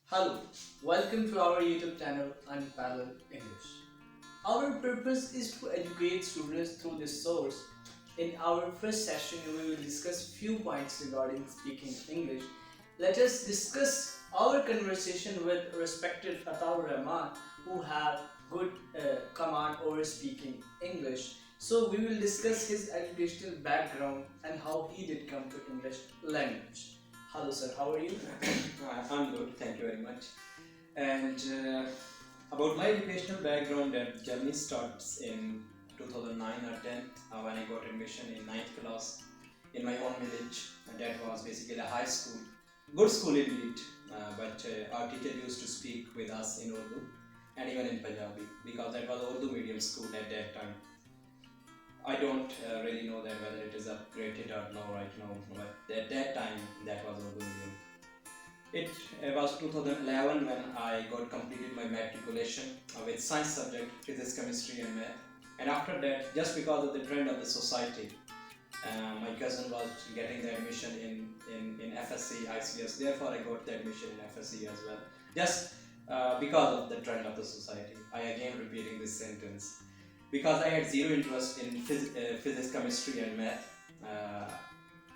Hello, welcome to our YouTube channel Unparalleled English. Our purpose is to educate students through this source. In our first session, we will discuss few points regarding speaking English. Let us discuss our conversation with respected Ataur Rahman, who have good command over speaking English. So we will discuss his educational background and how he did come to English language. Hello, sir. How are you? I'm good, thank you very much. And about my educational background, that journey starts in 2009 or 10 when I got admission in ninth class in my own village. And that was basically a high school, good school indeed. But our teacher used to speak with us in Urdu and even in Punjabi because that was Urdu medium school at that time. I don't really know that whether it is upgraded or no right now, but at that time that was Urdu medium. It was 2011 when I got completed my matriculation with science subject, physics, chemistry and math. And after that, just because of the trend of the society, my cousin was getting the admission in FSC, ICS, therefore I got the admission in FSC as well. Just because of the trend of the society. I again repeating this sentence. Because I had zero interest in physics, chemistry and math.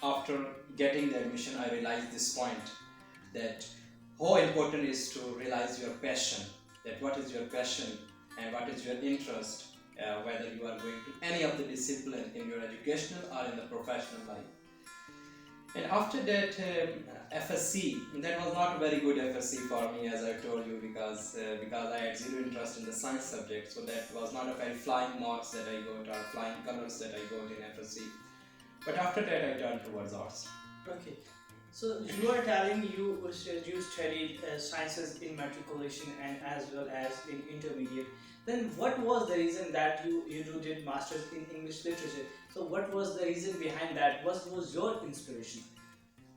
After getting the admission, I realized this point that how important is to realize your passion, that what is your passion and what is your interest, whether you are going to any of the discipline in your educational or in the professional life. And after that FSC, that was not a very good FSC for me, as I told you, because I had zero interest in the science subject, so that was not a very flying marks that I got or flying colors that I got in FSC. But after that I turned towards arts. Okay. So you are telling you studied sciences in matriculation and as well as in intermediate. Then what was the reason that you did masters in English literature? So what was the reason behind that? What was your inspiration?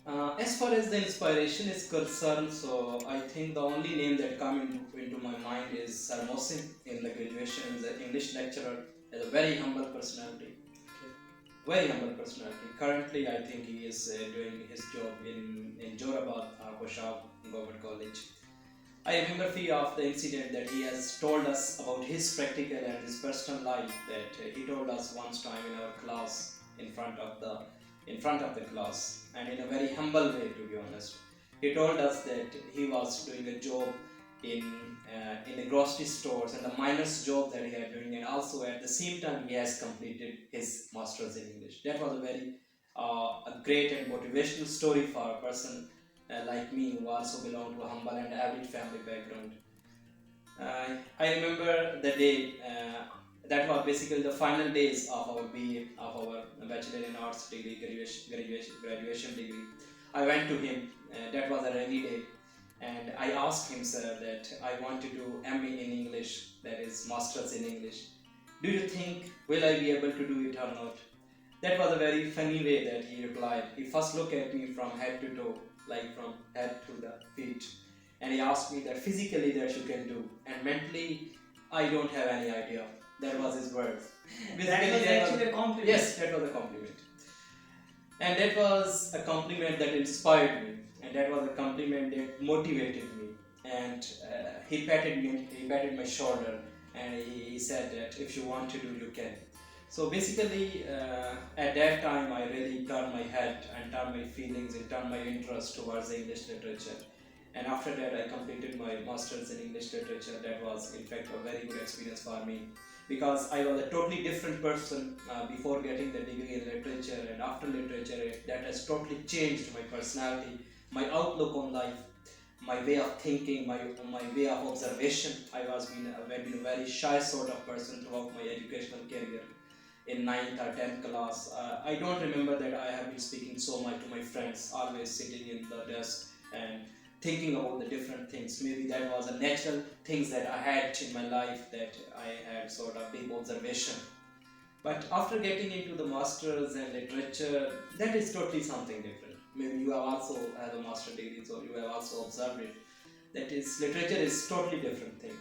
As far as the inspiration is concerned, so I think the only name that come into my mind is Sir Mohsin in the graduation. He's an English lecturer, has a very humble personality. Very humble personality. Currently, I think he is doing his job in Jorabad, Poshab Government College. I remember few of the incident that he has told us about his practical and his personal life. That he told us once time in our class, in front of the class, and in a very humble way, to be honest. He told us that he was doing a job in the grocery stores and the miner's job that he had doing, and also at the same time he has completed his masters in English. That was a very a great and motivational story for a person like me, who also belong to a humble and average family background. I remember the day that was basically the final days of our BA, of our Bachelor in Arts degree, graduation degree. I went to him, that was a rainy day, and I asked him, sir, that I want to do MA in English, that is Masters in English. Do you think will I be able to do it or not? That was a very funny way that he replied. He first looked at me from head to toe, like from head to the feet, and he asked me that physically that you can do, and mentally I don't have any idea. That was his words. That was actually a compliment. Yes, that was a compliment. And that was a compliment that inspired me, and that was a compliment that motivated me. And he patted my shoulder, and he said that if you want to do, you can. So basically, at that time, I really turned my head and turned my feelings and turned my interest towards English literature. And after that, I completed my masters in English literature. That was, in fact, a very good experience for me, because I was a totally different person before getting the degree in literature, and after literature, that has totally changed my personality, my outlook on life, my way of thinking, my way of observation. I was been a very shy sort of person throughout my educational career. In 9th or 10th class, I don't remember that I have been speaking so much to my friends, always sitting in the desk and thinking about the different things. Maybe that was a natural things that I had in my life, that I had sort of deep observation. But after getting into the masters and literature, that is totally something different. Maybe you have also had a master degree, so you have also observed it. That is, literature is totally different thing.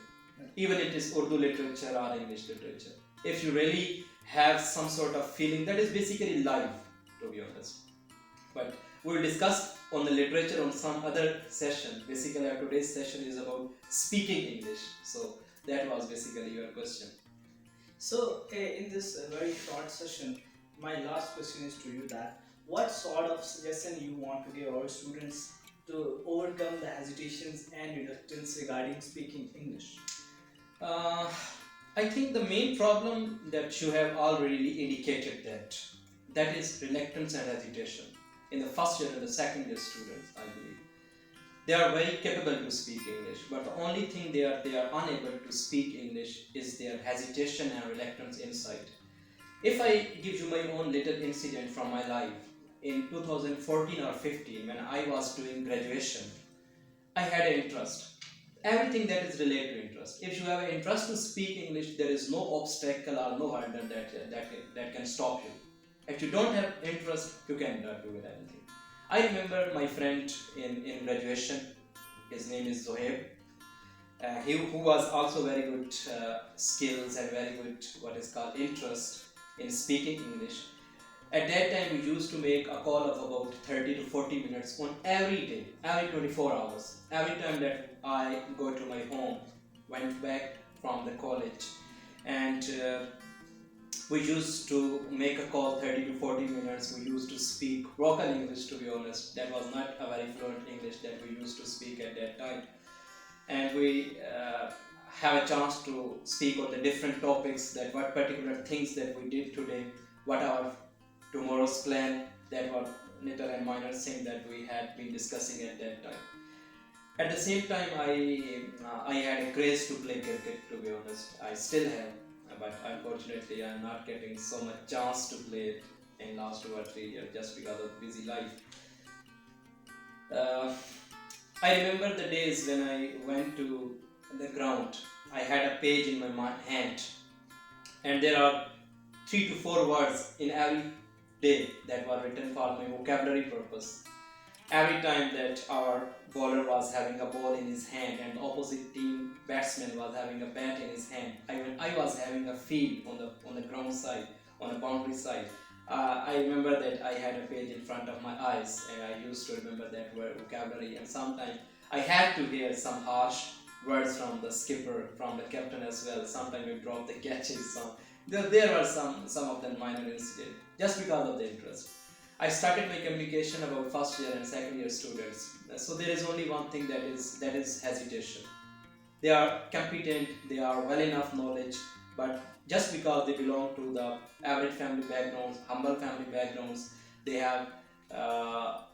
Even it is Urdu literature or English literature. If you really have some sort of feeling, that is basically life, to be honest. But we will discuss on the literature on some other session. Basically, our today's session is about speaking English. So that was basically your question. So, in this very short session, my last question is to you that what sort of suggestion you want to give our students to overcome the hesitations and reluctance regarding speaking English? Uh, I think the main problem that you have already indicated that is reluctance and hesitation in the first year and the second year students, I believe. They are very capable to speak English, but the only thing they are unable to speak English is their hesitation and reluctance inside. If I give you my own little incident from my life, in 2014 or 15 when I was doing graduation, I had an interest. Everything that is related to interest. If you have an interest to speak English, there is no obstacle or no hurdle that can stop you. If you don't have interest, you cannot do anything. I remember my friend in graduation, his name is Zohaib, who was also very good skills and very good what is called interest in speaking English. At that time, we used to make a call of about 30 to 40 minutes on every day, every 24 hours. Every time that I go to my home, went back from the college, and we used to make a call 30 to 40 minutes. We used to speak broken English, to be honest. That was not a very fluent English that we used to speak at that time. And we have a chance to speak on the different topics, that what particular things that we did today, what our tomorrow's plan, that were little and minor things that we had been discussing at that time. At the same time, I had a craze to play cricket, to be honest. I still have, but unfortunately I'm not getting so much chance to play it in last 2 or 3 years just because of busy life. I remember the days when I went to the ground. I had a page in my hand, and there are 3 to 4 words in every day that were written for my vocabulary purpose. Every time that our bowler was having a ball in his hand and the opposite team batsman was having a bat in his hand, I was having a field on the ground side, on the boundary side. I remember that I had a page in front of my eyes, and I used to remember that word vocabulary. And sometimes I had to hear some harsh words from the skipper, from the captain as well. Sometimes we dropped the catches. There were some of them minor incidents just because of the interest. I started my communication about first year and second year students. So there is only one thing that is hesitation. They are competent, they are well enough knowledge, but just because they belong to the average family backgrounds, humble family backgrounds, they have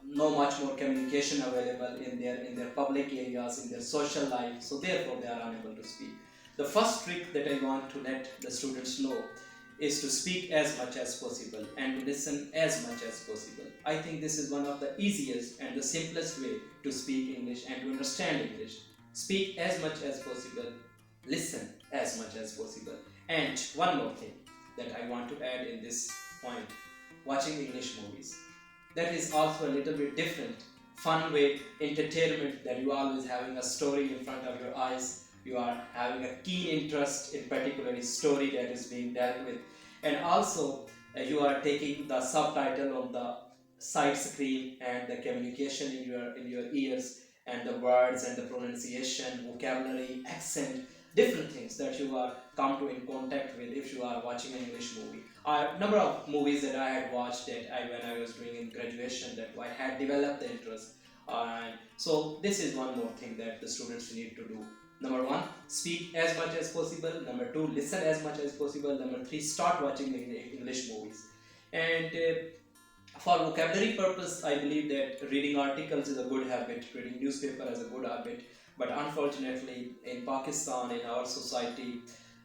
no much more communication available in their public areas, in their social life. So therefore they are unable to speak. The first trick that I want to let the students know is to speak as much as possible and to listen as much as possible. I think this is one of the easiest and the simplest way to speak English and to understand English. Speak as much as possible, listen as much as possible. And one more thing that I want to add in this point, watching English movies. That is also a little bit different, fun way, entertainment, that you are always having a story in front of your eyes. You are having a keen interest in particular story that is being dealt with, and also you are taking the subtitle on the side screen and the communication in your ears, and the words and the pronunciation, vocabulary, accent, different things that you are come to in contact with if you are watching an English movie. A number of movies that I had watched when I was doing in graduation, that I had developed the interest. So this is one more thing that the students need to do. Number 1, speak as much as possible. Number 2, listen as much as possible. Number 3, start watching English movies. And for vocabulary purpose, I believe that reading articles is a good habit, reading newspaper is a good habit. But unfortunately, in Pakistan, in our society,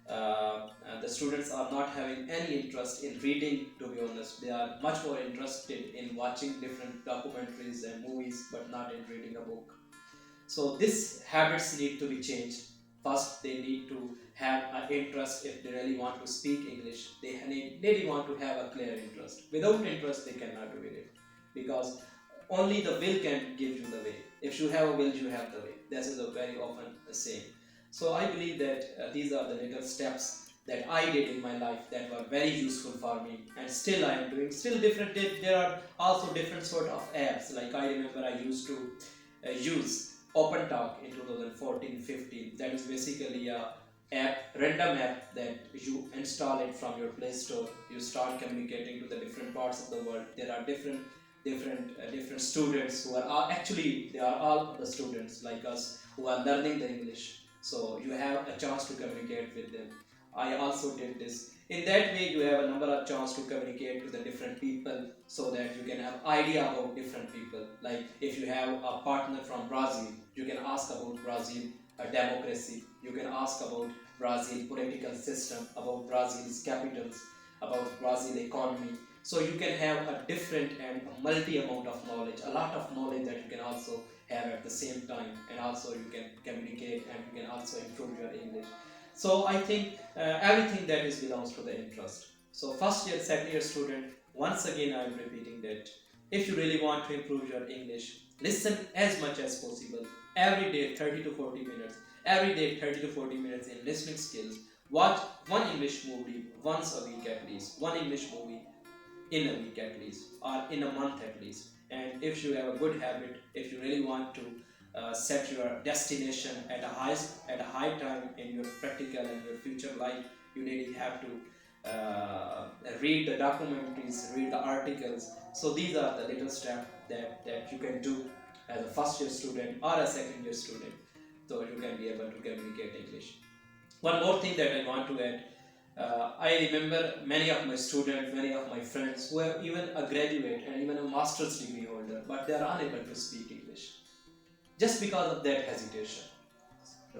the students are not having any interest in reading, to be honest. They are much more interested in watching different documentaries and movies, but not in reading a book. So these habits need to be changed. First, they need to have an interest. If they really want to speak English, they really want to have a clear interest. Without interest, they cannot do it, because only the will can give you the way. If you have a will, you have the way. This is a very often saying. So I believe that these are the little steps that I did in my life that were very useful for me, and still I am doing. Still different. There are also different sort of apps. Like I remember I used to use Open Talk in 2014-15. That is basically a random app that you install it from your Play Store. You start communicating to the different parts of the world. There are different students who are actually they are all the students like us who are learning the English. So you have a chance to communicate with them. I also did this. In that way, you have a number of chance to communicate to the different people, so that you can have idea about different people. Like if you have a partner from Brazil, you can ask about Brazil democracy. You can ask about Brazil political system, about Brazil's capitals, about Brazil economy. So you can have a different and a multi amount of knowledge, a lot of knowledge that you can also have at the same time, and also you can communicate and you can also improve your English. So I think everything that is belongs to the interest. So first year, second year student, once again I am repeating that if you really want to improve your English, listen as much as possible. Every day 30 to 40 minutes. Every day 30 to 40 minutes in listening skills. Watch one English movie once a week at least. One English movie in a week at least, or in a month at least. And if you have a good habit, if you really want to set your destination at a high time in your practical and your future life, you really have to read the documentaries, read the articles. So these are the little steps that you can do as a first year student or a second year student, so you can be able to communicate English. One more thing that I want to add, I remember many of my students, many of my friends who have even a graduate and even a master's degree holder, but they are unable to speak English just because of that hesitation.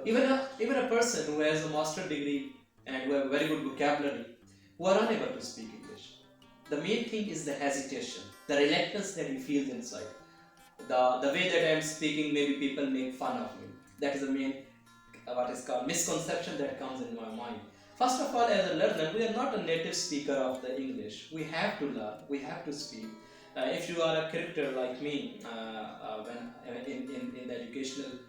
Even a person who has a master's degree and who have very good vocabulary, who are unable to speak English. The main thing is the hesitation, the reluctance that he feels inside. The way that I am speaking, maybe people make fun of me. That is the main what is called misconception that comes in my mind. First of all, as a learner, we are not a native speaker of the English. We have to learn, we have to speak. If you are a character like me, when in the educational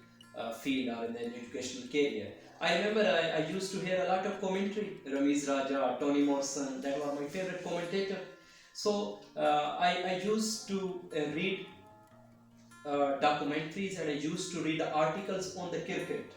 field or in the educational career, I remember I used to hear a lot of commentary. Ramiz Raja, Toni Morrison, that were my favorite commentator. So I used to read documentaries, and I used to read the articles on the cricket.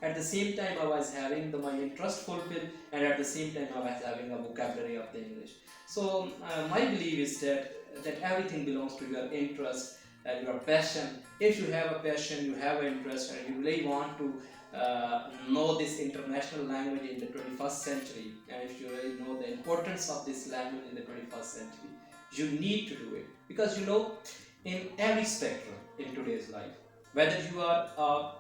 At the same time, I was having my interest fulfilled, and at the same time, I was having a vocabulary of the English. So my belief is that everything belongs to your interest and your passion. If you have a passion, you have an interest, and you really want to know this international language in the 21st century, and if you really know the importance of this language in the 21st century, you need to do it. Because in every spectrum in today's life, whether you are a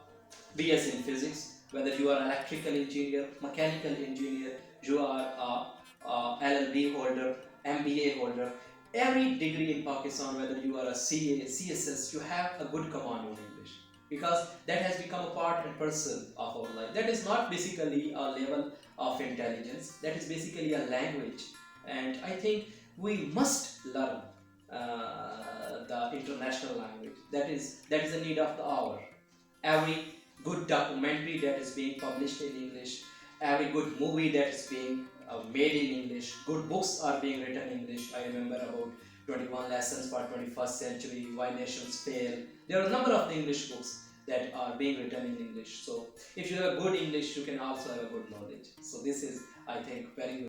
BS in physics, whether you are an electrical engineer, mechanical engineer, you are a LLB holder, MBA holder, every degree in Pakistan, whether you are a CA, CSS, you have a good command on English, because that has become a part and parcel of our life. That is not basically a level of intelligence, that is basically a language. And I think we must learn the international language. That is a need of the hour. Every good documentary that is being published in English, every good movie that is being made in English, good books are being written in English. I remember about 21 lessons for 21st century, Why Nations Fail. There are a number of English books that are being written in English. So if you have good English, you can also have a good knowledge. So this is, I think, very good.